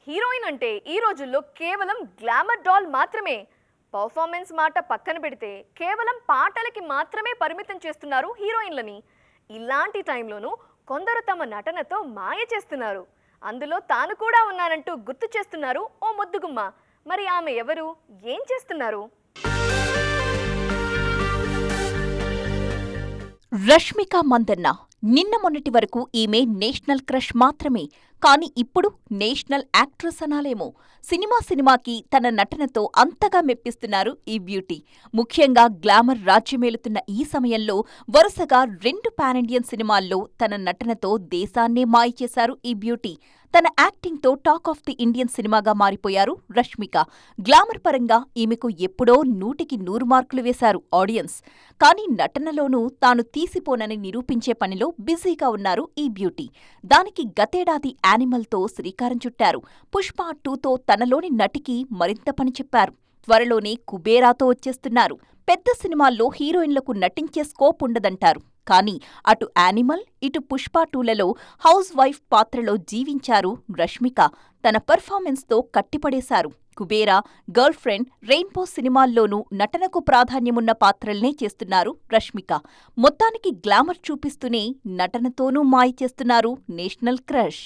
Heroine అంటే ఈ రోజుల్లో కేవలం గ్లామర్ డాల్ మాత్రమే. పర్ఫార్మెన్స్ మాట పక్కన పెడితే కేవలం పాటలకి మాత్రమే పరిమితం చేస్తున్నారు హీరోయిన్లని. ఇలాంటి టైంలోనూ కొందరు తమ నటనతో మాయ చేస్తున్నారు. అందులో తాను కూడా ఉన్నానంటూ గుర్తు చేస్తున్నారు ఓ ముద్దుగుమ్మ. మరి ఆమె ఎవరు, ఏం చేస్తున్నారు? రష్మిక మందన్న. నిన్న మొన్నటి వరకు ఈమె నేషనల్ క్రష్ మాత్రమే. కాని ఇప్పుడు నేషనల్ యాక్ట్రెస్ అనాలేమో. సినిమాకి తన నటనతో అంతగా మెప్పిస్తున్నారు ఈ బ్యూటీ. ముఖ్యంగా గ్లామర్ రాజ్యమేలుతున్న ఈ సమయంలో వరుసగా 2 పాన్ ఇండియన్ సినిమాల్లో తన నటనతో దేశాన్నే మాయ చేశారు ఈ బ్యూటీ. తన యాక్టింగ్తో టాక్ ఆఫ్ ది ఇండియన్ సినిమాగా మారిపోయారు రష్మిక. గ్లామర్ పరంగా ఈమెకు ఎప్పుడో 100కి 100 మార్కులు వేశారు ఆడియన్స్. కానీ నటనలోనూ తాను తీసిపోనని నిరూపించే పనిలో బిజీగా ఉన్నారు ఈ బ్యూటీ. దానికి గతేడాది యానిమల్తో శ్రీకారం చుట్టారు. పుష్ప 2తో తనలోని నటికి మరింత పని చెప్పారు. త్వరలోనే కుబేరాతో వచ్చేస్తున్నారు. పెద్ద సినిమాల్లో హీరోయిన్లకు నటించే స్కోప్ ఉండదంటారు. కానీ అటు యానిమల్, ఇటు పుష్ప 2లలో హౌస్ వైఫ్ పాత్రలో జీవించారు రష్మిక. తన పెర్ఫార్మెన్స్తో కట్టిపడేశారు. కుబేరా, గర్ల్ ఫ్రెండ్, రెయిన్బో సినిమాల్లోనూ నటనకు ప్రాధాన్యమున్న పాత్రల్నే చేస్తున్నారు రష్మిక. మొత్తానికి గ్లామర్ చూపిస్తూనే నటనతోనూ మాయ చేస్తున్నారు నేషనల్ క్రష్.